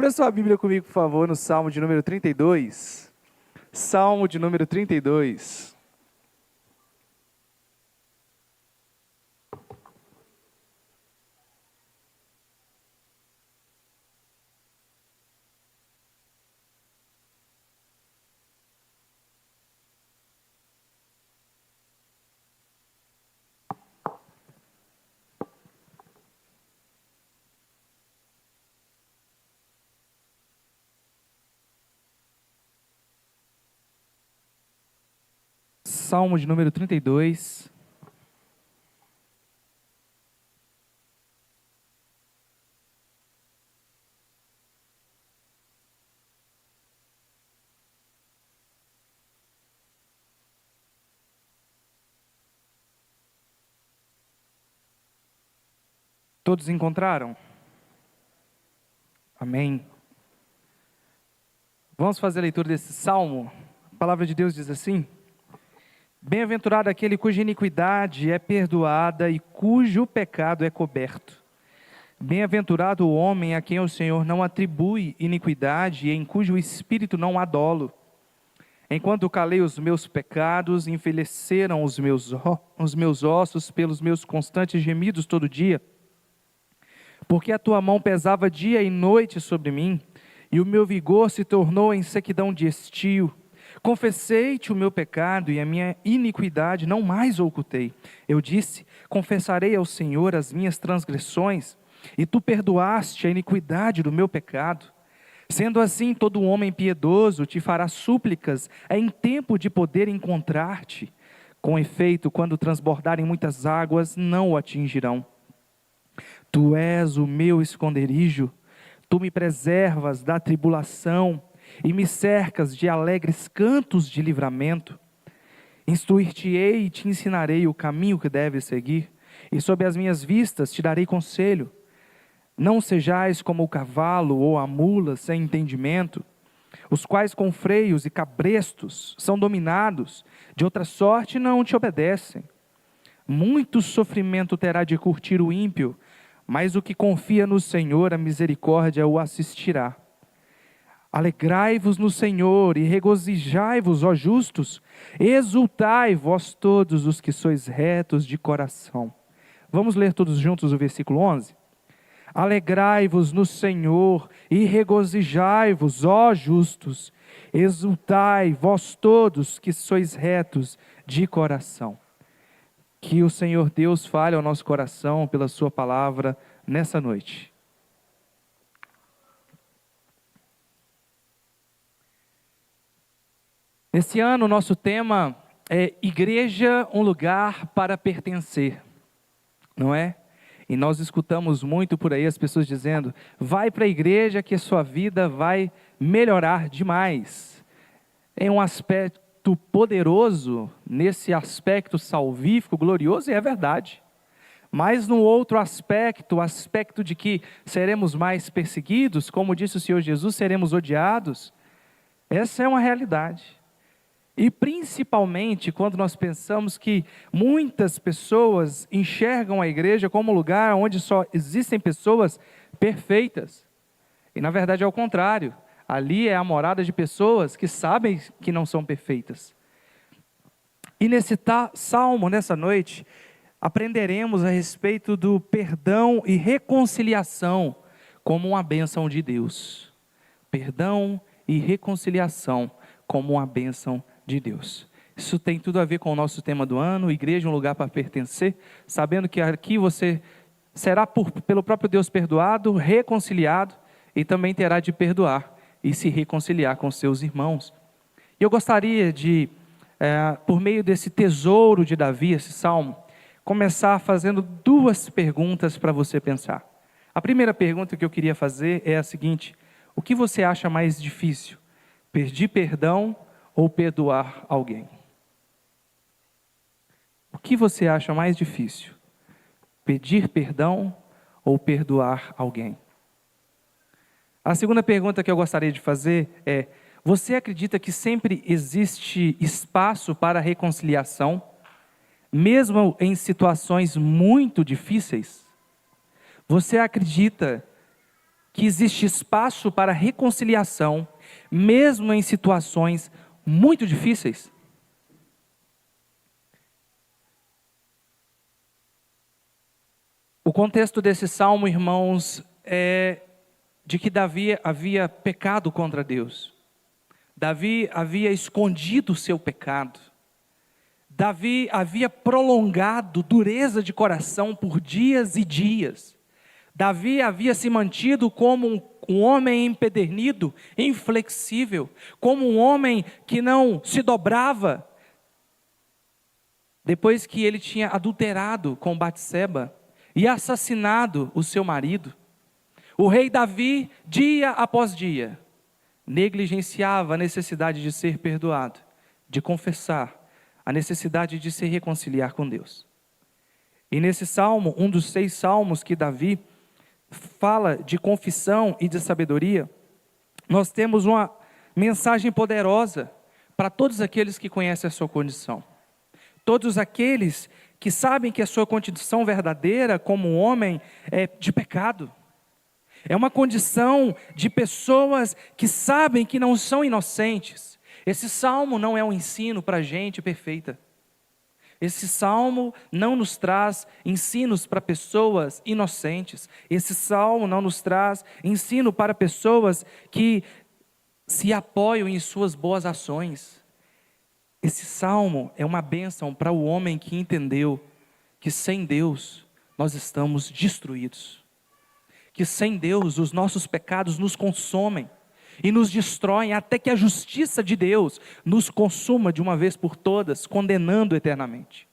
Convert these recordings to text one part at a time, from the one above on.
Abra sua Bíblia comigo, por favor, no Salmo de número 32. Salmo de número 32. Salmo de número 32. Todos encontraram? Amém. Vamos fazer a leitura desse salmo. A palavra de Deus diz assim: Bem-aventurado aquele cuja iniquidade é perdoada e cujo pecado é coberto. Bem-aventurado o homem a quem o Senhor não atribui iniquidade e em cujo espírito não há dolo. Enquanto calei os meus pecados, envelheceram os meus ossos pelos meus constantes gemidos todo dia. Porque a tua mão pesava dia e noite sobre mim, e o meu vigor se tornou em sequidão de estio. Confessei-te o meu pecado e a minha iniquidade não mais ocultei. Eu disse: confessarei ao Senhor as minhas transgressões, e tu perdoaste a iniquidade do meu pecado. Sendo assim, todo homem piedoso te fará súplicas em tempo de poder encontrar-te. Com efeito, quando transbordarem muitas águas, não o atingirão. Tu és o meu esconderijo, tu me preservas da tribulação e me cercas de alegres cantos de livramento. Instruir-te-ei e te ensinarei o caminho que deves seguir, e sob as minhas vistas te darei conselho. Não sejais como o cavalo ou a mula sem entendimento, os quais com freios e cabrestos são dominados, de outra sorte não te obedecem. Muito sofrimento terá de curtir o ímpio, mas o que confia no Senhor, a misericórdia o assistirá. Alegrai-vos no Senhor e regozijai-vos, ó justos, exultai vós todos os que sois retos de coração. Vamos ler todos juntos o versículo 11? Alegrai-vos no Senhor e regozijai-vos, ó justos, exultai vós todos que sois retos de coração. Que o Senhor Deus fale ao nosso coração pela sua palavra nessa noite. Esse ano o nosso tema é Igreja, um lugar para pertencer, não é? E nós escutamos muito por aí as pessoas dizendo: vai para a igreja que a sua vida vai melhorar demais. Em um aspecto poderoso, nesse aspecto salvífico, glorioso, e é verdade. Mas no outro aspecto, o aspecto de que seremos mais perseguidos, como disse o Senhor Jesus, seremos odiados, essa é uma realidade. E principalmente quando nós pensamos que muitas pessoas enxergam a igreja como um lugar onde só existem pessoas perfeitas. E na verdade é o contrário. Ali é a morada de pessoas que sabem que não são perfeitas. E nesse salmo, nessa noite, aprenderemos a respeito do perdão e reconciliação como uma bênção de Deus. Perdão e reconciliação como uma bênção de Deus. Isso tem tudo a ver com o nosso tema do ano, igreja, um lugar para pertencer, sabendo que aqui você será pelo próprio Deus perdoado, reconciliado, e também terá de perdoar e se reconciliar com seus irmãos. E eu gostaria de, por meio desse tesouro de Davi, esse salmo, começar fazendo duas perguntas para você pensar. A primeira pergunta que eu queria fazer é a seguinte: o que você acha mais difícil? Pedir perdão ou perdoar alguém? O que você acha mais difícil? Pedir perdão ou perdoar alguém? A segunda pergunta que eu gostaria de fazer é: você acredita que sempre existe espaço para reconciliação, mesmo em situações muito difíceis? Você acredita que existe espaço para reconciliação, mesmo em situações muito difíceis? O contexto desse salmo, irmãos, é de que Davi havia pecado contra Deus. Davi havia escondido o seu pecado. Davi havia prolongado dureza de coração por dias e dias. Davi havia se mantido como um homem empedernido, inflexível, como um homem que não se dobrava. Depois que ele tinha adulterado com Batseba e assassinado o seu marido, o rei Davi, dia após dia, negligenciava a necessidade de ser perdoado, de confessar, a necessidade de se reconciliar com Deus. E nesse salmo, um dos 6 salmos que Davi fala de confissão e de sabedoria, nós temos uma mensagem poderosa para todos aqueles que conhecem a sua condição. Todos aqueles que sabem que a sua condição verdadeira como um homem é de pecado. É uma condição de pessoas que sabem que não são inocentes. Esse salmo não é um ensino para gente perfeita. Esse salmo não nos traz ensinos para pessoas inocentes. Esse salmo não nos traz ensino para pessoas que se apoiam em suas boas ações. Esse salmo é uma bênção para o homem que entendeu que sem Deus nós estamos destruídos. Que sem Deus os nossos pecados nos consomem e nos destroem até que a justiça de Deus nos consuma de uma vez por todas, condenando eternamente.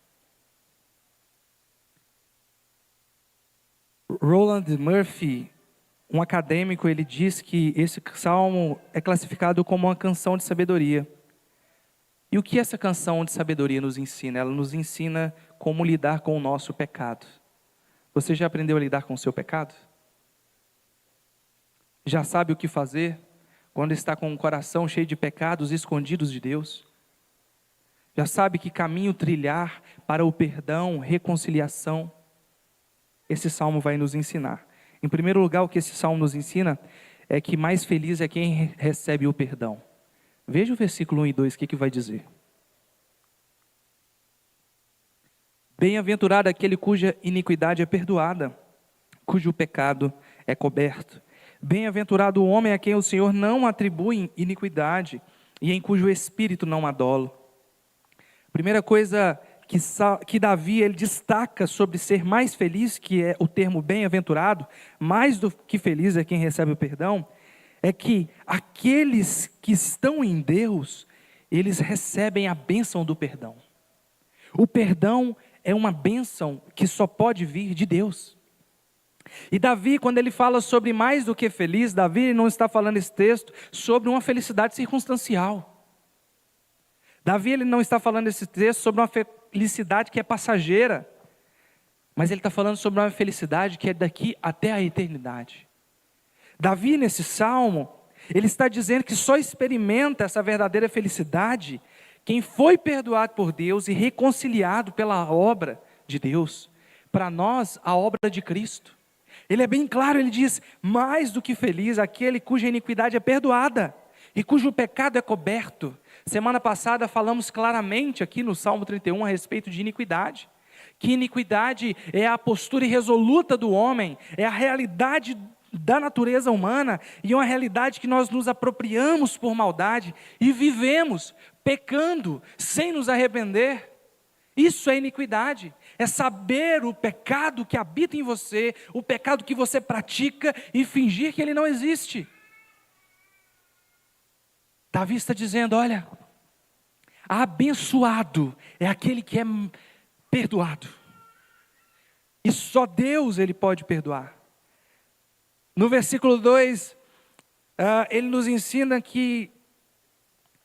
Roland Murphy, um acadêmico, ele diz que esse salmo é classificado como uma canção de sabedoria. E o que essa canção de sabedoria nos ensina? Ela nos ensina como lidar com o nosso pecado. Você já aprendeu a lidar com o seu pecado? Já sabe o que fazer quando está com o coração cheio de pecados escondidos de Deus? Já sabe que caminho trilhar para o perdão, reconciliação? Esse salmo vai nos ensinar. Em primeiro lugar, o que esse salmo nos ensina é que mais feliz é quem recebe o perdão. Veja o versículo 1 e 2, o que vai dizer. Bem-aventurado aquele cuja iniquidade é perdoada, cujo pecado é coberto. Bem-aventurado o homem a quem o Senhor não atribui iniquidade e em cujo espírito não há dolo. Primeira coisa que Davi ele destaca sobre ser mais feliz, que é o termo bem-aventurado, mais do que feliz é quem recebe o perdão, é que aqueles que estão em Deus, eles recebem a bênção do perdão. O perdão é uma bênção que só pode vir de Deus. E Davi, quando ele fala sobre mais do que feliz, Davi não está falando esse texto sobre uma felicidade circunstancial. Davi ele não está falando esse texto sobre uma felicidade que é passageira, mas ele está falando sobre uma felicidade que é daqui até a eternidade. Davi, nesse salmo, ele está dizendo que só experimenta essa verdadeira felicidade quem foi perdoado por Deus e reconciliado pela obra de Deus. Para nós, a obra de Cristo. Ele é bem claro, ele diz, mais do que feliz aquele cuja iniquidade é perdoada e cujo pecado é coberto. Semana passada falamos claramente aqui no Salmo 31 a respeito de iniquidade. Que iniquidade é a postura irresoluta do homem, é a realidade da natureza humana e uma realidade que nós nos apropriamos por maldade e vivemos pecando sem nos arrepender. Isso é iniquidade, é saber o pecado que habita em você, o pecado que você pratica e fingir que ele não existe. Davi está dizendo, olha, abençoado é aquele que é perdoado. E só Deus ele pode perdoar. No versículo 2, ele nos ensina que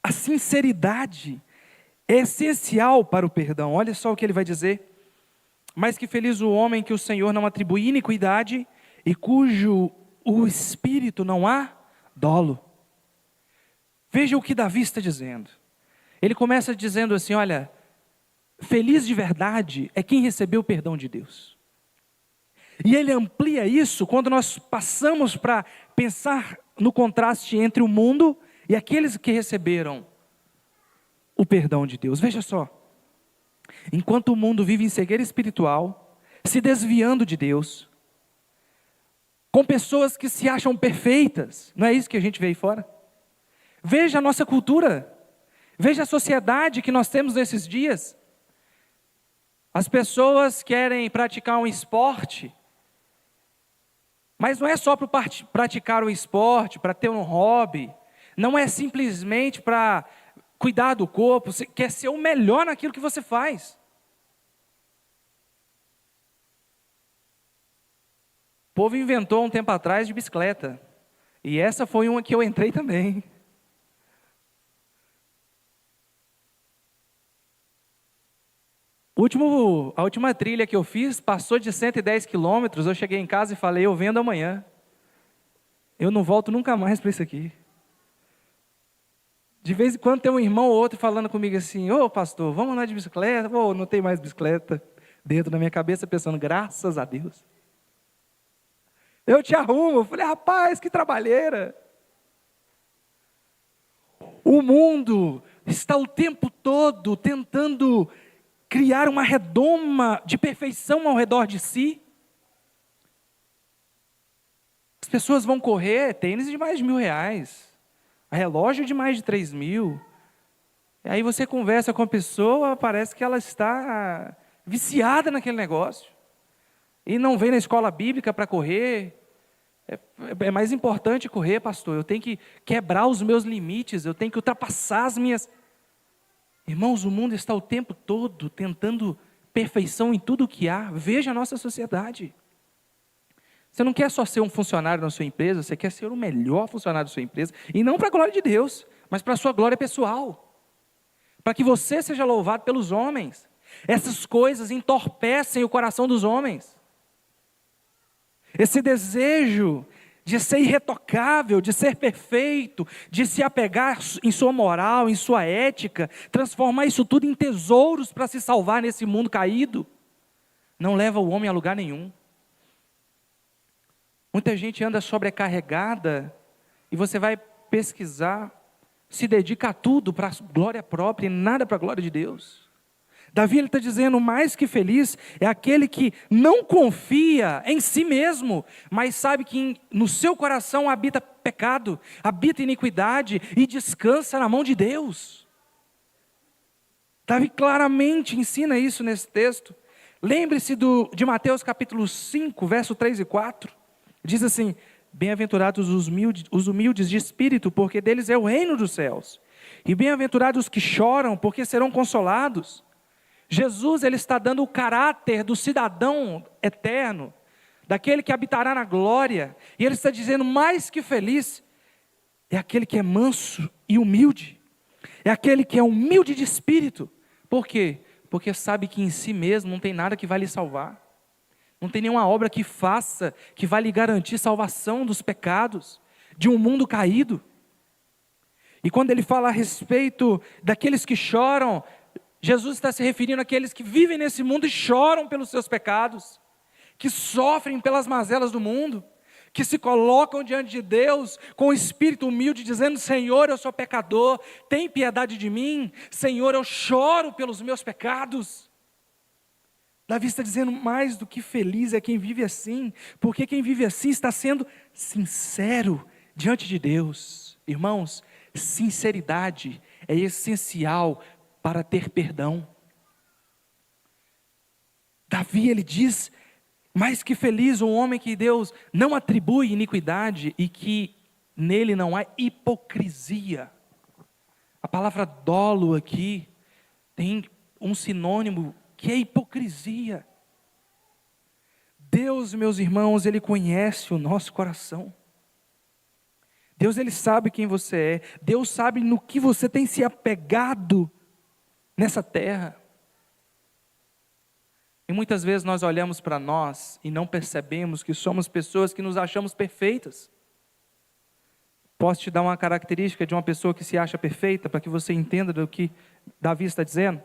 a sinceridade é essencial para o perdão. Olha só o que ele vai dizer. Mas que feliz o homem que o Senhor não atribui iniquidade e cujo o espírito não há dolo. Veja o que Davi está dizendo. Ele começa dizendo assim, olha, feliz de verdade é quem recebeu o perdão de Deus. E ele amplia isso quando nós passamos para pensar no contraste entre o mundo e aqueles que receberam o perdão de Deus. Veja só, enquanto o mundo vive em cegueira espiritual, se desviando de Deus, com pessoas que se acham perfeitas, não é isso que a gente vê aí fora? Veja a nossa cultura, veja a sociedade que nós temos nesses dias. As pessoas querem praticar um esporte, mas não é só para praticar o esporte, para ter um hobby, não é simplesmente para cuidar do corpo, você quer ser o melhor naquilo que você faz. O povo inventou um tempo atrás de bicicleta, e essa foi uma que eu entrei também. A última trilha que eu fiz passou de 110 quilômetros, eu cheguei em casa e falei, eu vendo amanhã. Eu não volto nunca mais para isso aqui. De vez em quando tem um irmão ou outro falando comigo assim, ô pastor, vamos andar de bicicleta? Ô, não tem mais bicicleta. Dentro da minha cabeça pensando, graças a Deus. Eu te arrumo. Eu falei, rapaz, que trabalheira. O mundo está o tempo todo tentando criar uma redoma de perfeição ao redor de si. As pessoas vão correr tênis de mais de R$1.000, relógio de mais de 3.000. E aí você conversa com a pessoa, parece que ela está viciada naquele negócio. E não vem na escola bíblica para correr. É mais importante correr, pastor. Eu tenho que quebrar os meus limites, eu tenho que ultrapassar as minhas... Irmãos, o mundo está o tempo todo tentando perfeição em tudo que há. Veja a nossa sociedade. Você não quer só ser um funcionário na sua empresa, você quer ser o melhor funcionário da sua empresa. E não para a glória de Deus, mas para a sua glória pessoal. Para que você seja louvado pelos homens. Essas coisas entorpecem o coração dos homens. Esse desejo de ser irretocável, de ser perfeito, de se apegar em sua moral, em sua ética, transformar isso tudo em tesouros para se salvar nesse mundo caído, não leva o homem a lugar nenhum. Muita gente anda sobrecarregada e você vai pesquisar, se dedica a tudo para a glória própria e nada para a glória de Deus. Davi está dizendo, mais que feliz é aquele que não confia em si mesmo, mas sabe que no seu coração habita pecado, habita iniquidade e descansa na mão de Deus. Davi claramente ensina isso nesse texto. Lembre-se de Mateus capítulo 5, verso 3 e 4. Diz assim, bem-aventurados os humildes de espírito, porque deles é o reino dos céus. E bem-aventurados os que choram, porque serão consolados. Jesus, ele está dando o caráter do cidadão eterno, daquele que habitará na glória, e ele está dizendo, mais que feliz, é aquele que é manso e humilde, é aquele que é humilde de espírito. Por quê? Porque sabe que em si mesmo não tem nada que vai lhe salvar, não tem nenhuma obra que faça, que vai lhe garantir salvação dos pecados, de um mundo caído. E quando ele fala a respeito daqueles que choram, Jesus está se referindo àqueles que vivem nesse mundo e choram pelos seus pecados, que sofrem pelas mazelas do mundo, que se colocam diante de Deus com o espírito humilde, dizendo, Senhor, eu sou pecador, tem piedade de mim, Senhor, eu choro pelos meus pecados. Davi está dizendo, mais do que feliz é quem vive assim, porque quem vive assim está sendo sincero diante de Deus. Irmãos, sinceridade é essencial para ter perdão. Davi, ele diz, mais que feliz um homem que Deus não atribui iniquidade e que nele não há hipocrisia. A palavra dolo aqui tem um sinônimo que é hipocrisia. Deus, meus irmãos, ele conhece o nosso coração. Deus, ele sabe quem você é. Deus sabe no que você tem se apegado nessa terra. E muitas vezes nós olhamos para nós e não percebemos que somos pessoas que nos achamos perfeitas. Posso te dar uma característica de uma pessoa que se acha perfeita, para que você entenda do que Davi está dizendo?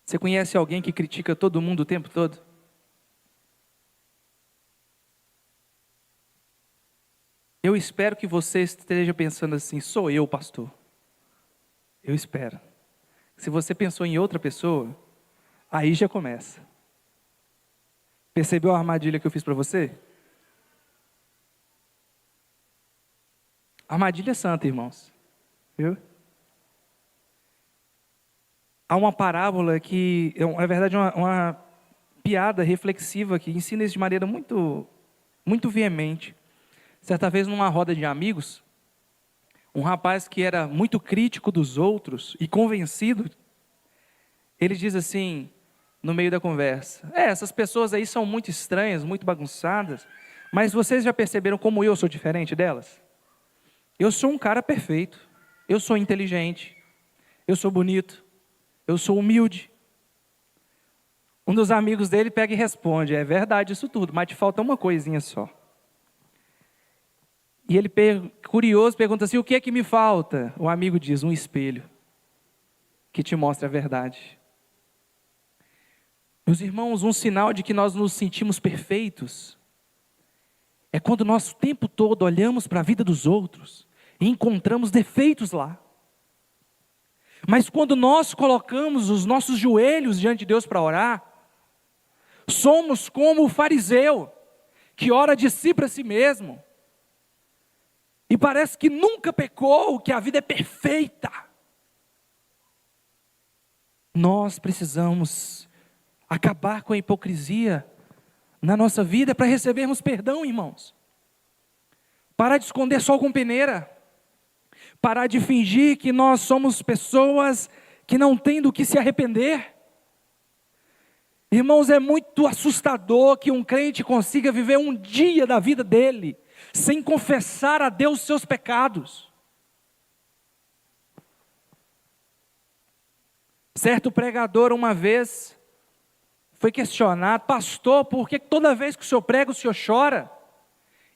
Você conhece alguém que critica todo mundo o tempo todo? Eu espero que você esteja pensando assim: sou eu, pastor. Eu espero. Se você pensou em outra pessoa, aí já começa. Percebeu a armadilha que eu fiz para você? Armadilha santa, irmãos. Viu? Há uma parábola que, na verdade, uma piada reflexiva que ensina isso de maneira muito, muito veemente. Certa vez, numa roda de amigos, um rapaz que era muito crítico dos outros e convencido, ele diz assim, no meio da conversa: essas pessoas aí são muito estranhas, muito bagunçadas, mas vocês já perceberam como eu sou diferente delas? Eu sou um cara perfeito, eu sou inteligente, eu sou bonito, eu sou humilde. Um dos amigos dele pega e responde: é verdade isso tudo, mas te falta uma coisinha só. E ele, curioso, pergunta assim: o que é que me falta? O amigo diz: um espelho, que te mostra a verdade. Meus irmãos, um sinal de que nós nos sentimos perfeitos é quando nós o tempo todo olhamos para a vida dos outros e encontramos defeitos lá. Mas quando nós colocamos os nossos joelhos diante de Deus para orar, somos como o fariseu, que ora de si para si mesmo, e parece que nunca pecou, que a vida é perfeita. Nós precisamos acabar com a hipocrisia na nossa vida para recebermos perdão, irmãos. Parar de esconder sol com peneira. Parar de fingir que nós somos pessoas que não têm do que se arrepender. Irmãos, é muito assustador que um crente consiga viver um dia da vida dele sem confessar a Deus seus pecados. Certo pregador uma vez foi questionado: pastor, por que toda vez que o senhor prega, o senhor chora?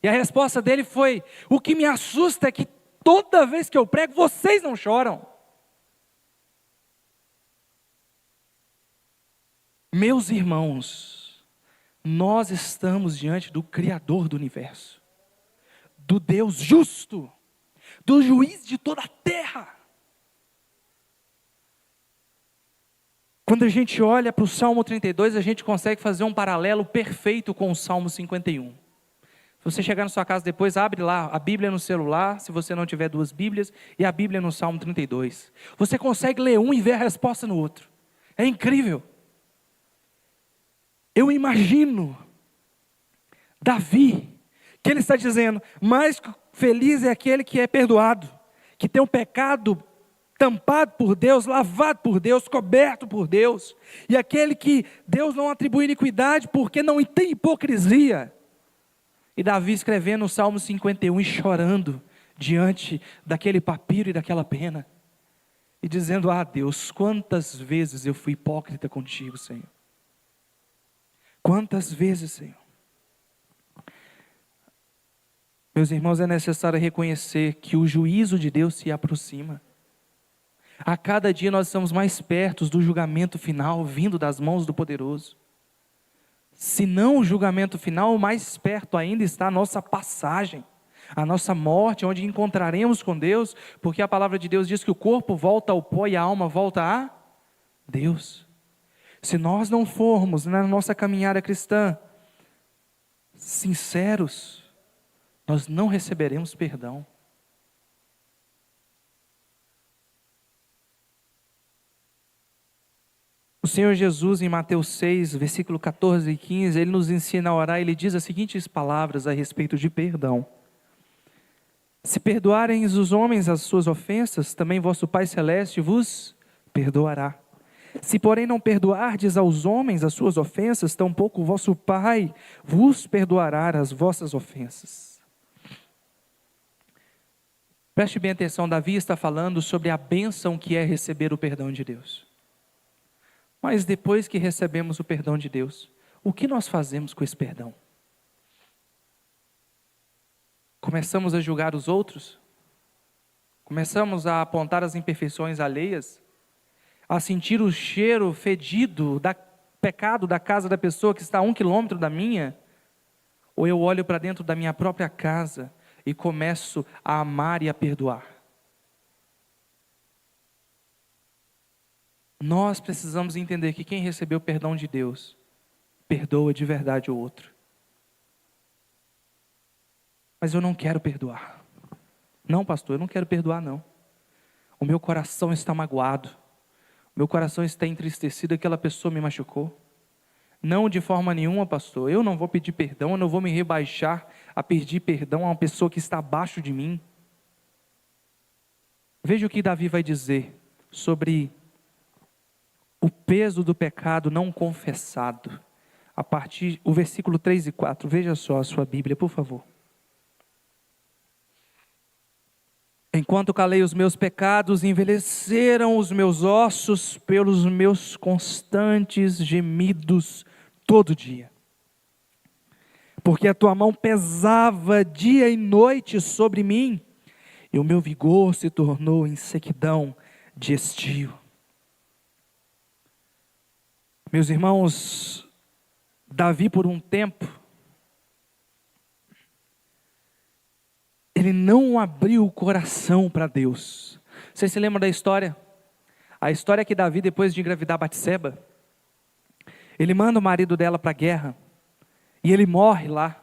E a resposta dele foi: o que me assusta é que toda vez que eu prego, vocês não choram. Meus irmãos, nós estamos diante do Criador do universo, do Deus justo, do juiz de toda a terra. Quando a gente olha para o Salmo 32, a gente consegue fazer um paralelo perfeito com o Salmo 51. Se você chegar na sua casa depois, abre lá a Bíblia no celular, se você não tiver duas Bíblias, e a Bíblia no Salmo 32. Você consegue ler um e ver a resposta no outro. É incrível. Eu imagino Davi, que ele está dizendo: mais feliz é aquele que é perdoado, que tem o pecado tampado por Deus, lavado por Deus, coberto por Deus, e aquele que Deus não atribui iniquidade porque não tem hipocrisia. E Davi escrevendo o Salmo 51 e chorando diante daquele papiro e daquela pena, e dizendo: ah, Deus, quantas vezes eu fui hipócrita contigo, Senhor. Quantas vezes, Senhor. Meus irmãos, é necessário reconhecer que o juízo de Deus se aproxima. A cada dia nós estamos mais perto do julgamento final vindo das mãos do poderoso. Se não o julgamento final, mais perto ainda está a nossa passagem, a nossa morte, onde encontraremos com Deus, porque a palavra de Deus diz que o corpo volta ao pó e a alma volta a Deus. Se nós não formos na nossa caminhada cristã sinceros, nós não receberemos perdão. O Senhor Jesus, em Mateus 6, versículo 14 e 15, Ele nos ensina a orar. Ele diz as seguintes palavras a respeito de perdão: se perdoarem os homens as suas ofensas, também vosso Pai Celeste vos perdoará. Se porém não perdoardes aos homens as suas ofensas, tampouco o vosso Pai vos perdoará as vossas ofensas. Preste bem atenção, Davi está falando sobre a bênção que é receber o perdão de Deus. Mas depois que recebemos o perdão de Deus, o que nós fazemos com esse perdão? Começamos a julgar os outros? Começamos a apontar as imperfeições alheias? a sentir o cheiro fedido da pecado da casa da pessoa que está a 1 quilômetro da minha, ou eu olho para dentro da minha própria casa e começo a amar e a perdoar? Nós precisamos entender que quem recebeu o perdão de Deus, perdoa de verdade o outro. Mas eu não quero perdoar. Não, pastor, eu não quero perdoar, não. O meu coração está magoado. O meu coração está entristecido, aquela pessoa me machucou. Não, de forma nenhuma, pastor. Eu não vou pedir perdão, eu não vou me rebaixar a pedir perdão a uma pessoa que está abaixo de mim. Veja o que Davi vai dizer sobre o peso do pecado não confessado. A partir do versículo 3 e 4. Veja só a sua Bíblia, por favor. Enquanto calei os meus pecados, envelheceram os meus ossos pelos meus constantes gemidos todo dia. Porque a tua mão pesava dia e noite sobre mim, e o meu vigor se tornou em sequidão de estio. Meus irmãos, Davi por um tempo, ele não abriu o coração para Deus. Vocês se lembram da história? A história é que Davi, depois de engravidar Batseba, ele manda o marido dela para a guerra, e ele morre lá.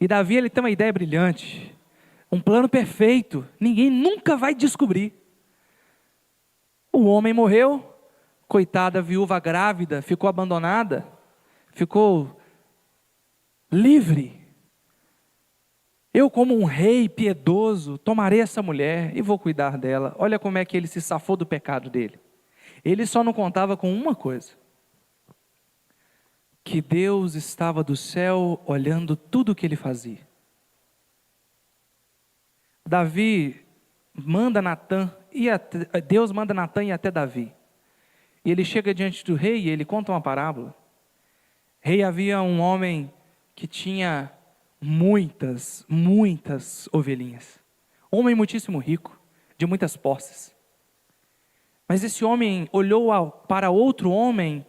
E Davi, ele tem uma ideia brilhante, um plano perfeito, ninguém nunca vai descobrir. O homem morreu, coitada viúva grávida, ficou abandonada, ficou livre. Eu, como um rei piedoso, tomarei essa mulher e vou cuidar dela. Olha como é que ele se safou do pecado dele. Ele só não contava com uma coisa: que Deus estava do céu olhando tudo o que ele fazia. Davi manda Natã, Deus manda Natã ir até Davi. E ele chega diante do rei e ele conta uma parábola. Rei, havia um homem que tinha muitas ovelhinhas. Um homem muitíssimo rico, de muitas posses. Mas esse homem olhou para outro homem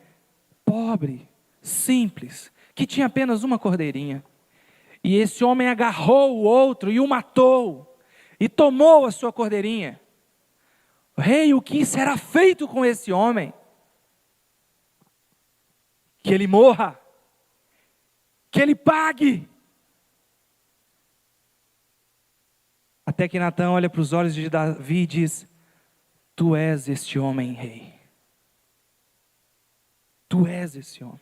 pobre, simples, que tinha apenas uma cordeirinha. E esse homem agarrou o outro e o matou, e tomou a sua cordeirinha. Rei, o que será feito com esse homem? Que ele morra, que ele pague. Até que Natã olha para os olhos de Davi e diz: tu és este homem, rei. Tu és esse homem.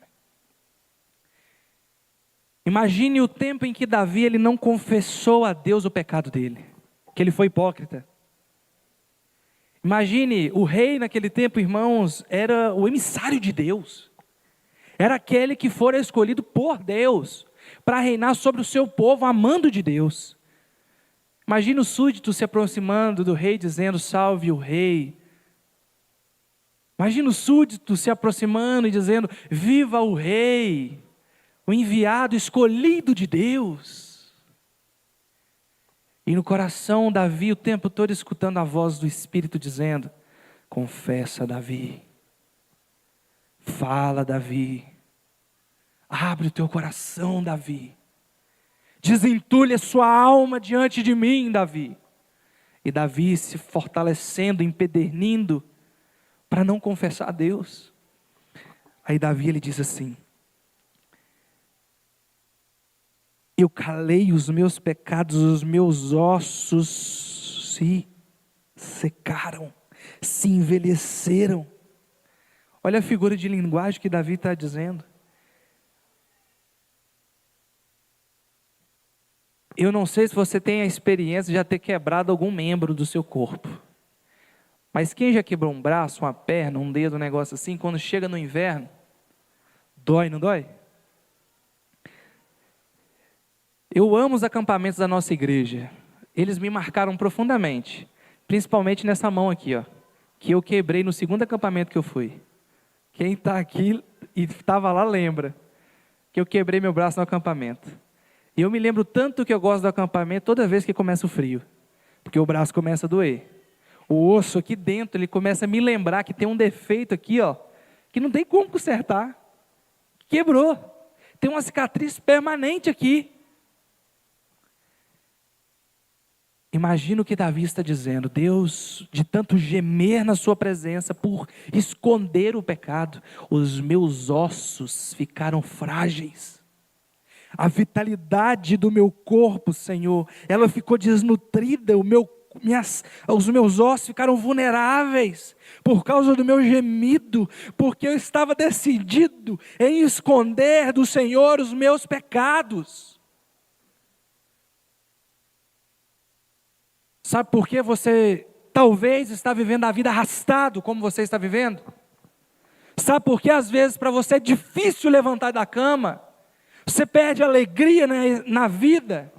Imagine o tempo em que Davi ele não confessou a Deus o pecado dele, que ele foi hipócrita. Imagine, o rei naquele tempo, irmãos, era o emissário de Deus. Era aquele que fora escolhido por Deus para reinar sobre o seu povo, amando de Deus. Imagina o súdito se aproximando do rei, dizendo: salve o rei. Imagina o súdito se aproximando e dizendo: viva o rei, o enviado escolhido de Deus. E no coração Davi o tempo todo escutando a voz do Espírito dizendo: confessa, Davi. Fala, Davi. Abre o teu coração, Davi. Desentulhe a sua alma diante de mim, Davi. E Davi se fortalecendo, empedernindo, para não confessar a Deus. Aí Davi ele diz assim: eu calei os meus pecados, os meus ossos se secaram, se envelheceram. Olha a figura de linguagem que Davi está dizendo. Eu não sei se você tem a experiência de já ter quebrado algum membro do seu corpo. Mas quem já quebrou um braço, uma perna, um dedo, um negócio assim, quando chega no inverno, dói, não dói? Eu amo os acampamentos da nossa igreja. Eles me marcaram profundamente. Principalmente nessa mão aqui, ó, que eu quebrei no segundo acampamento que eu fui. Quem está aqui e estava lá lembra que eu quebrei meu braço no acampamento. E eu me lembro tanto que eu gosto do acampamento toda vez que começa o frio. Porque o braço começa a doer. O osso aqui dentro, ele começa a me lembrar que tem um defeito aqui, ó, que não tem como consertar. Quebrou. Tem uma cicatriz permanente aqui. Imagina o que Davi está dizendo: Deus, de tanto gemer na sua presença por esconder o pecado, os meus ossos ficaram frágeis. A vitalidade do meu corpo, Senhor, ela ficou desnutrida, os meus ossos ficaram vulneráveis por causa do meu gemido, porque eu estava decidido em esconder do Senhor os meus pecados. Sabe por que você talvez está vivendo a vida arrastado como você está vivendo? Sabe por que às vezes para você é difícil levantar da cama? Você perde a alegria na vida,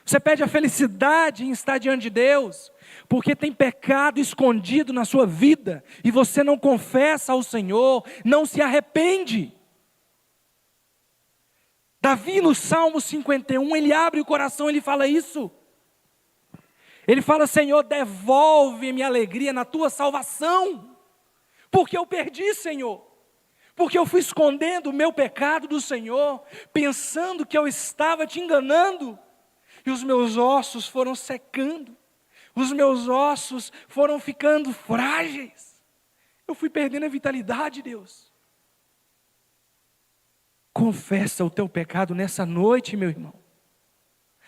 você perde a felicidade em estar diante de Deus, porque tem pecado escondido na sua vida, e você não confessa ao Senhor, não se arrepende. Davi no Salmo 51, ele abre o coração, ele fala isso. Ele fala: Senhor, devolve-me a alegria na tua salvação, porque eu perdi, Senhor. Porque eu fui escondendo o meu pecado do Senhor, pensando que eu estava te enganando, e os meus ossos foram secando, os meus ossos foram ficando frágeis, eu fui perdendo a vitalidade, Deus. Confessa o teu pecado nessa noite, meu irmão.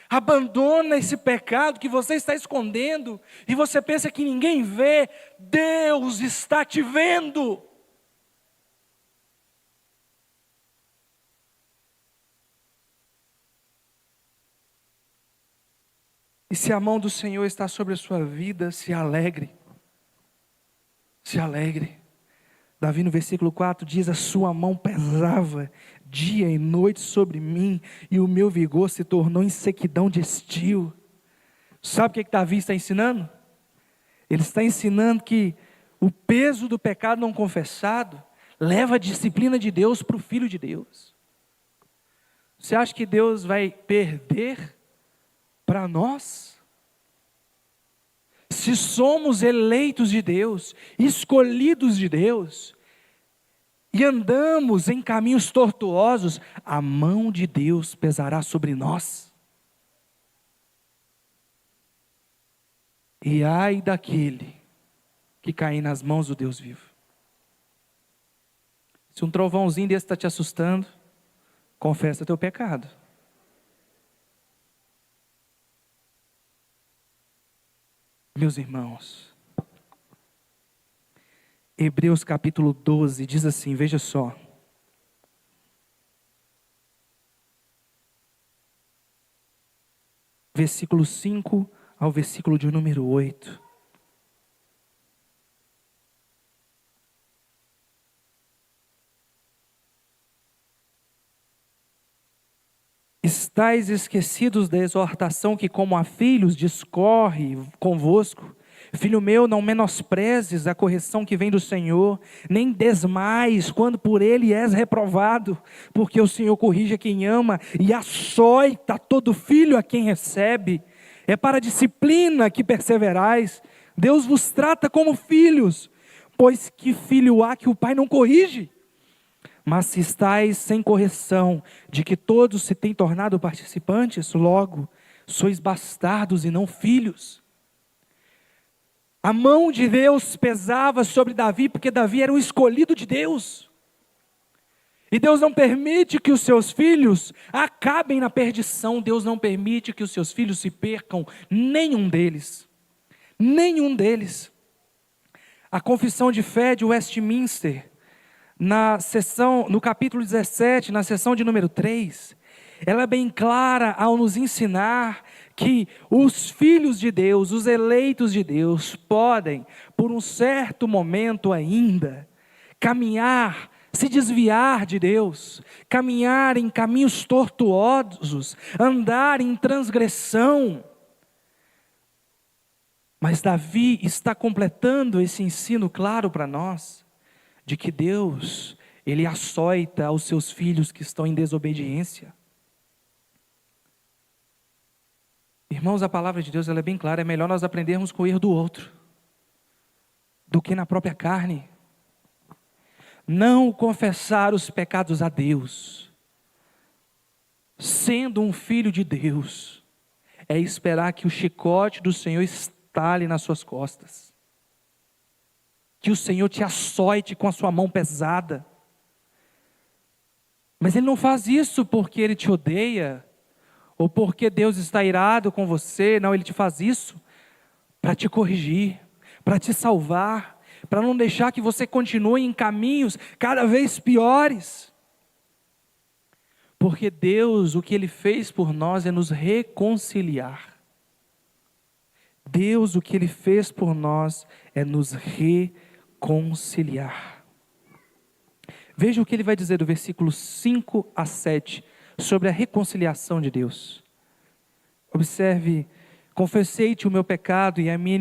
Abandona esse pecado que você está escondendo, e você pensa que ninguém vê. Deus está te vendo. E se a mão do Senhor está sobre a sua vida, se alegre. Se alegre. Davi no versículo 4 diz: a sua mão pesava dia e noite sobre mim, e o meu vigor se tornou em sequidão de estio. Sabe o que Davi está ensinando? Ele está ensinando que o peso do pecado não confessado leva a disciplina de Deus para o Filho de Deus. Você acha que Deus vai perder para nós? Se somos eleitos de Deus, escolhidos de Deus, e andamos em caminhos tortuosos, a mão de Deus pesará sobre nós. E ai daquele que cair nas mãos do Deus vivo. Se um trovãozinho desse está te assustando, confessa teu pecado. Meus irmãos, Hebreus capítulo 12 diz assim, veja só. Versículo 5 ao versículo de número 8. Estais esquecidos da exortação que como a filhos discorre convosco. Filho meu, não menosprezes a correção que vem do Senhor, nem desmais quando por ele és reprovado, porque o Senhor corrige a quem ama e açoita todo filho a quem recebe. É para a disciplina que perseverais. Deus vos trata como filhos, pois que filho há que o pai não corrige? Mas se estáis sem correção, de que todos se têm tornado participantes, logo sois bastardos e não filhos. A mão de Deus pesava sobre Davi, porque Davi era um escolhido de Deus. E Deus não permite que os seus filhos acabem na perdição. Deus não permite que os seus filhos se percam, nenhum deles. Nenhum deles. A Confissão de Fé de Westminster, no capítulo 17, na seção de número 3, ela é bem clara ao nos ensinar que os filhos de Deus, os eleitos de Deus, podem, por um certo momento ainda, caminhar, se desviar de Deus, caminhar em caminhos tortuosos, andar em transgressão. Mas Davi está completando esse ensino claro para nós, de que Deus, Ele açoita aos seus filhos que estão em desobediência. Irmãos, a palavra de Deus ela é bem clara, é melhor nós aprendermos com o erro do outro, do que na própria carne. Não confessar os pecados a Deus, sendo um filho de Deus, é esperar que o chicote do Senhor estale nas suas costas, que o Senhor te açoite com a sua mão pesada. Mas Ele não faz isso porque Ele te odeia, ou porque Deus está irado com você. Não, Ele te faz isso para te corrigir, para te salvar, para não deixar que você continue em caminhos cada vez piores. Porque Deus, o que Ele fez por nós é nos reconciliar. Deus, o que Ele fez por nós é nos reconciliar. Veja o que Ele vai dizer do versículo 5 a 7, sobre a reconciliação de Deus. Observe: confessei-te o meu pecado e a minha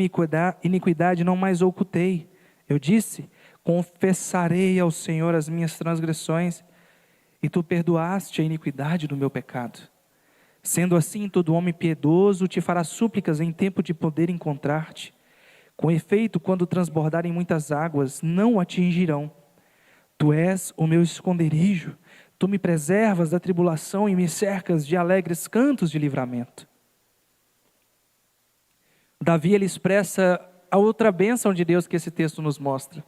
iniquidade não mais ocultei. Eu disse: confessarei ao Senhor as minhas transgressões, e tu perdoaste a iniquidade do meu pecado. Sendo assim, todo homem piedoso te fará súplicas em tempo de poder encontrar-te. Com efeito, quando transbordarem muitas águas, não o atingirão. Tu és o meu esconderijo, tu me preservas da tribulação e me cercas de alegres cantos de livramento. Davi, ele expressa a outra bênção de Deus que esse texto nos mostra.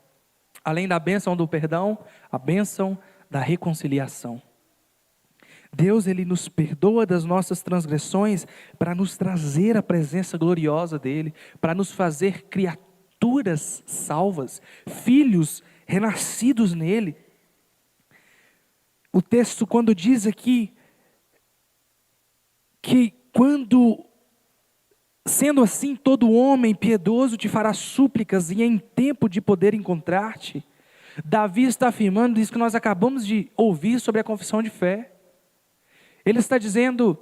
Além da bênção do perdão, a bênção da reconciliação. Deus, Ele nos perdoa das nossas transgressões para nos trazer a presença gloriosa dEle, para nos fazer criaturas salvas, filhos renascidos nele. O texto, quando diz aqui, que quando, sendo assim, todo homem piedoso te fará súplicas e em tempo de poder encontrar-te, Davi está afirmando isso que nós acabamos de ouvir sobre a confissão de fé. Ele está dizendo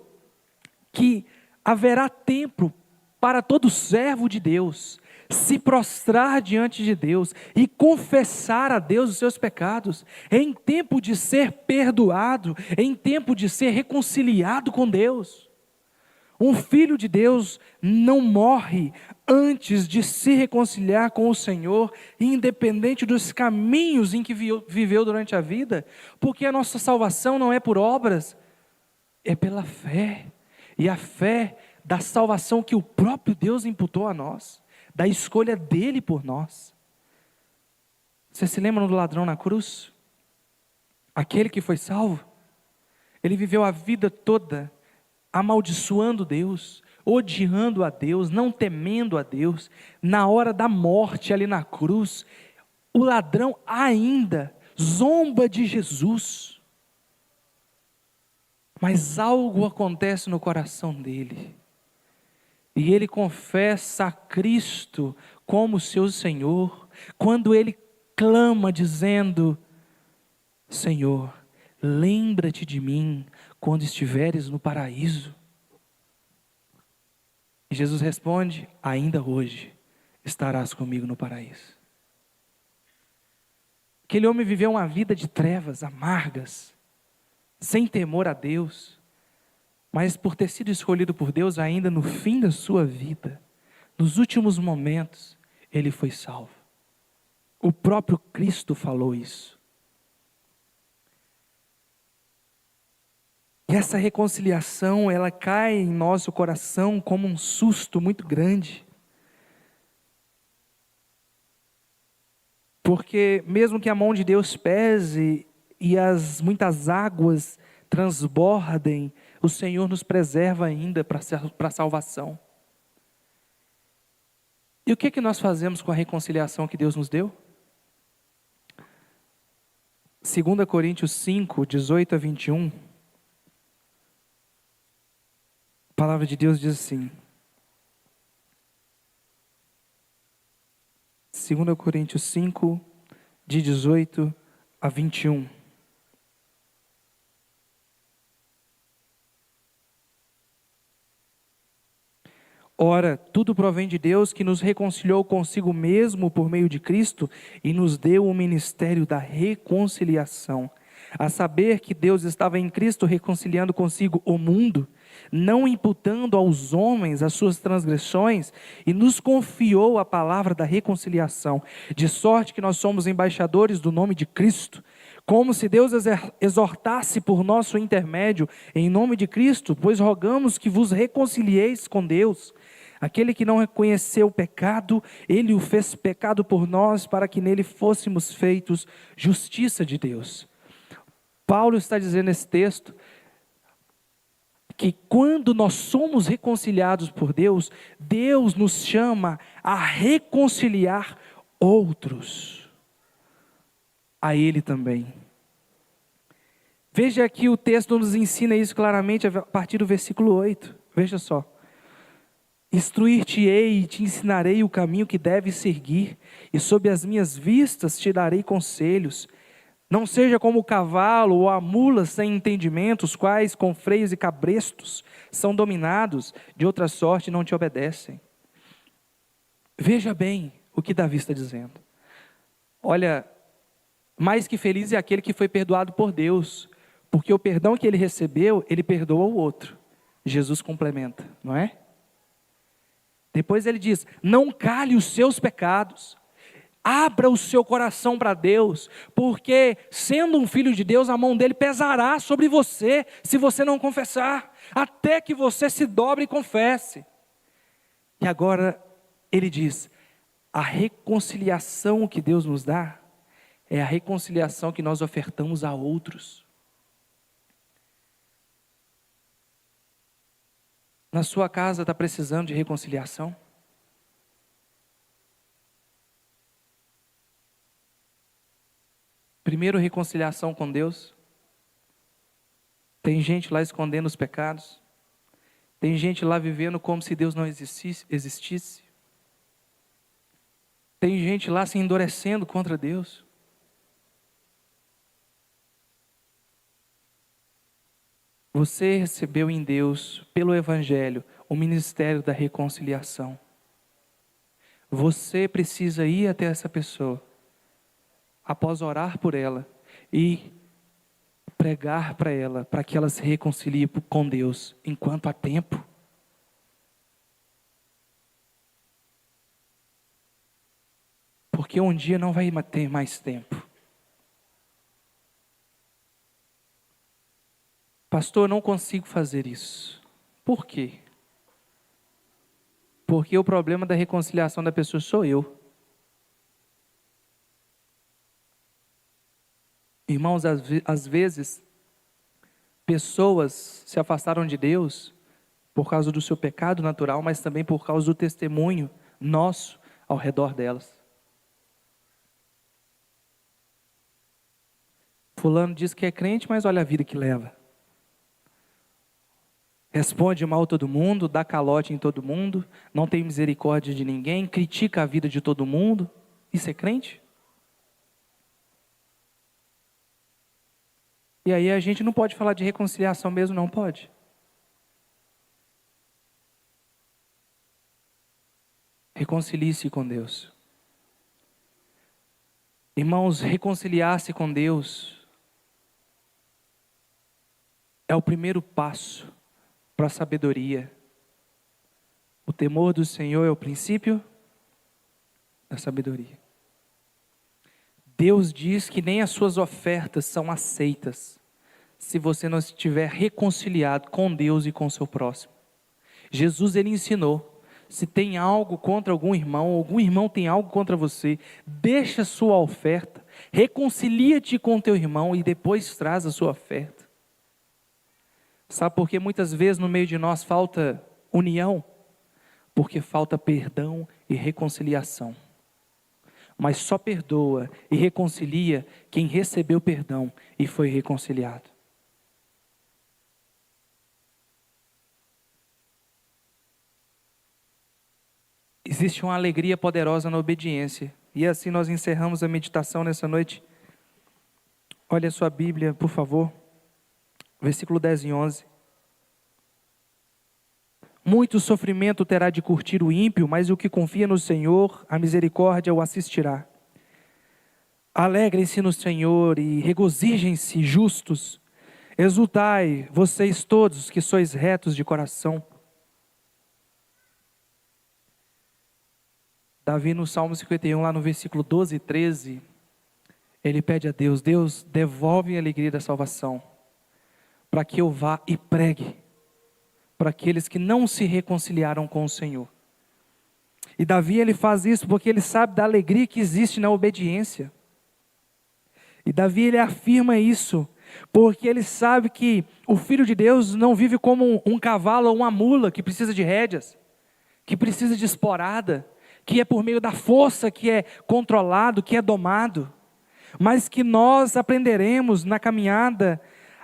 que haverá tempo para todo servo de Deus se prostrar diante de Deus e confessar a Deus os seus pecados, em tempo de ser perdoado, em tempo de ser reconciliado com Deus. Um filho de Deus não morre antes de se reconciliar com o Senhor, independente dos caminhos em que viveu durante a vida, porque a nossa salvação não é por obras, é pela fé, e a fé da salvação que o próprio Deus imputou a nós, da escolha dele por nós. Você se lembra do ladrão na cruz? Aquele que foi salvo, ele viveu a vida toda amaldiçoando Deus, odiando a Deus, não temendo a Deus. Na hora da morte ali na cruz, o ladrão ainda zomba de Jesus. Mas algo acontece no coração dele, e ele confessa a Cristo como seu Senhor, quando ele clama dizendo: Senhor, lembra-te de mim quando estiveres no paraíso. E Jesus responde: ainda hoje estarás comigo no paraíso. Aquele homem viveu uma vida de trevas amargas, sem temor a Deus, mas por ter sido escolhido por Deus, ainda no fim da sua vida, nos últimos momentos, ele foi salvo. O próprio Cristo falou isso. E essa reconciliação, ela cai em nosso coração como um susto muito grande. Porque mesmo que a mão de Deus pese e as muitas águas transbordem, o Senhor nos preserva ainda para a salvação. E o que nós fazemos com a reconciliação que Deus nos deu? 2 Coríntios 5, 18 a 21. A palavra de Deus diz assim. 2 Coríntios 5, de 18 a 21. Ora, tudo provém de Deus, que nos reconciliou consigo mesmo por meio de Cristo e nos deu o ministério da reconciliação. a saber que Deus estava em Cristo reconciliando consigo o mundo, não imputando aos homens as suas transgressões, e nos confiou a palavra da reconciliação, de sorte que nós somos embaixadores do nome de Cristo, como se Deus exortasse por nosso intermédio, em nome de Cristo, pois rogamos que vos reconcilieis com Deus. Aquele que não reconheceu o pecado, ele o fez pecado por nós, para que nele fôssemos feitos justiça de Deus. Paulo está dizendo nesse texto que quando nós somos reconciliados por Deus, Deus nos chama a reconciliar outros a Ele também. Veja aqui, o texto nos ensina isso claramente a partir do versículo 8. Veja só. Instruir-te-ei e te ensinarei o caminho que deves seguir, e sob as minhas vistas te darei conselhos. Não seja como o cavalo ou a mula sem entendimento, os quais com freios e cabrestos são dominados, de outra sorte não te obedecem. Veja bem o que Davi está dizendo. Olha, mais que feliz é aquele que foi perdoado por Deus, porque o perdão que ele recebeu, ele perdoa o outro. Jesus complementa, não é? Depois ele diz, não cale os seus pecados, abra o seu coração para Deus, porque sendo um filho de Deus, a mão dele pesará sobre você, se você não confessar, até que você se dobre e confesse. E agora ele diz, a reconciliação que Deus nos dá, é a reconciliação que nós ofertamos a outros. Na sua casa está precisando de reconciliação? Primeiro, reconciliação com Deus. Tem gente lá escondendo os pecados. Tem gente lá vivendo como se Deus não existisse. Tem gente lá se endurecendo contra Deus. Você recebeu em Deus, pelo Evangelho, o ministério da reconciliação. Você precisa ir até essa pessoa, após orar por ela, e pregar para ela, para que ela se reconcilie com Deus, enquanto há tempo. Porque um dia não vai ter mais tempo. Pastor, eu não consigo fazer isso. Por quê? Porque o problema da reconciliação da pessoa sou eu. Irmãos, às vezes, pessoas se afastaram de Deus por causa do seu pecado natural, mas também por causa do testemunho nosso ao redor delas. Fulano diz que é crente, mas olha a vida que leva. Responde mal a todo mundo, dá calote em todo mundo, não tem misericórdia de ninguém, critica a vida de todo mundo. Isso é crente? E aí a gente não pode falar de reconciliação mesmo, não pode? Reconcilie-se com Deus. Irmãos, reconciliar-se com Deus é o primeiro passo para a sabedoria. O temor do Senhor é o princípio da sabedoria. Deus diz que nem as suas ofertas são aceitas se você não estiver reconciliado com Deus e com o seu próximo. Jesus, ele ensinou, se tem algo contra algum irmão tem algo contra você, deixa a sua oferta, reconcilia-te com o teu irmão e depois traz a sua oferta. Sabe por que muitas vezes no meio de nós falta união? Porque falta perdão e reconciliação. Mas só perdoa e reconcilia quem recebeu perdão e foi reconciliado. Existe uma alegria poderosa na obediência. E assim nós encerramos a meditação nessa noite. Olha a sua Bíblia, por favor. Versículo 10 e 11. Muito sofrimento terá de curtir o ímpio, mas o que confia no Senhor, a misericórdia o assistirá. Alegrem-se no Senhor e regozijem-se justos. Exultai, vocês todos que sois retos de coração. Davi no Salmo 51, lá no versículo 12 e 13, ele pede a Deus: Deus, devolve a alegria da salvação, para que eu vá e pregue para aqueles que não se reconciliaram com o Senhor. E Davi, ele faz isso porque ele sabe da alegria que existe na obediência. E Davi, ele afirma isso porque ele sabe que o Filho de Deus não vive como um cavalo ou uma mula que precisa de rédeas, que precisa de esporada, que é por meio da força que é controlado, que é domado, mas que nós aprenderemos na caminhada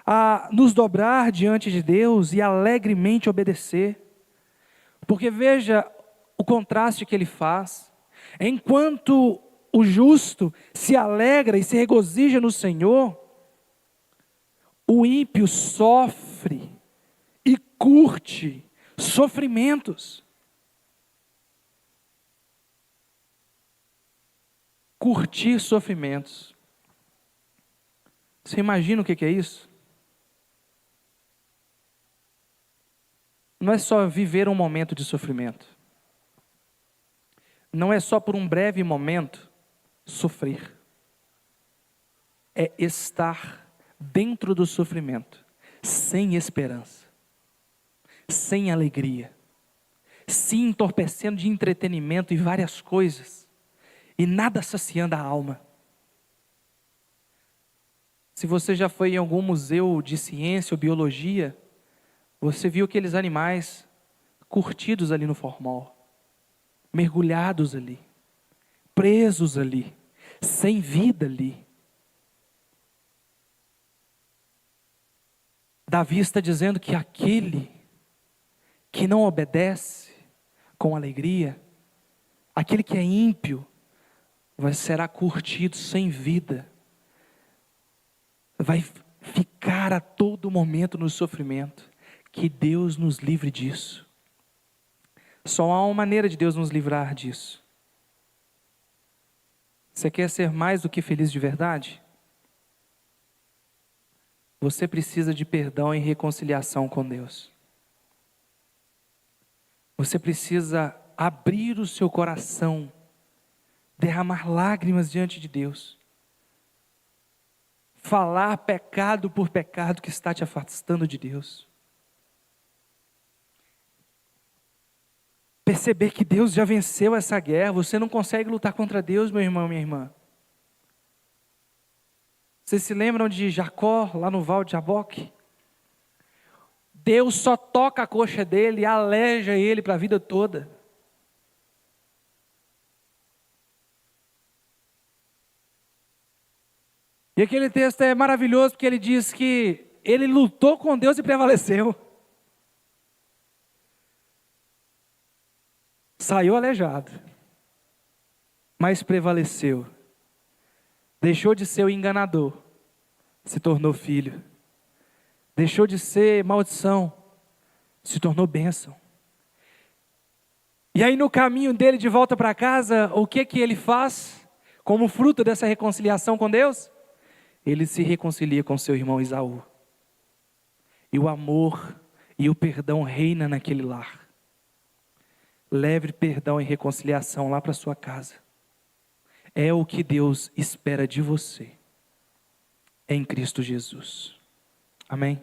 a nos dobrar diante de Deus e alegremente obedecer. Porque veja o contraste que ele faz. Enquanto o justo se alegra e se regozija no Senhor, o ímpio sofre e curte sofrimentos. Curtir sofrimentos. Você imagina o que é isso? Não é só viver um momento de sofrimento. Não é só por um breve momento sofrer. É estar dentro do sofrimento, sem esperança, sem alegria, se entorpecendo de entretenimento e várias coisas, e nada saciando a alma. Se você já foi em algum museu de ciência ou biologia, você viu aqueles animais curtidos ali no formol, mergulhados ali, presos ali, sem vida ali. Davi está dizendo que aquele que não obedece com alegria, aquele que é ímpio, será curtido sem vida, vai ficar a todo momento no sofrimento. Que Deus nos livre disso. Só há uma maneira de Deus nos livrar disso. Você quer ser mais do que feliz de verdade? Você precisa de perdão e reconciliação com Deus. Você precisa abrir o seu coração, derramar lágrimas diante de Deus, falar pecado por pecado que está te afastando de Deus. Perceber que Deus já venceu essa guerra. Você não consegue lutar contra Deus, meu irmão, minha irmã. Vocês se lembram de Jacó, lá no Val de Jaboque? Deus só toca a coxa dele e aleja ele para a vida toda. E aquele texto é maravilhoso porque ele diz que ele lutou com Deus e prevaleceu. Saiu aleijado, mas prevaleceu. Deixou de ser o enganador, se tornou filho. Deixou de ser maldição, se tornou bênção. E aí no caminho dele de volta para casa, o que ele faz? Como fruto dessa reconciliação com Deus? Ele se reconcilia com seu irmão Esaú. E o amor e o perdão reina naquele lar. Leve perdão e reconciliação lá para sua casa. É o que Deus espera de você, em Cristo Jesus. Amém?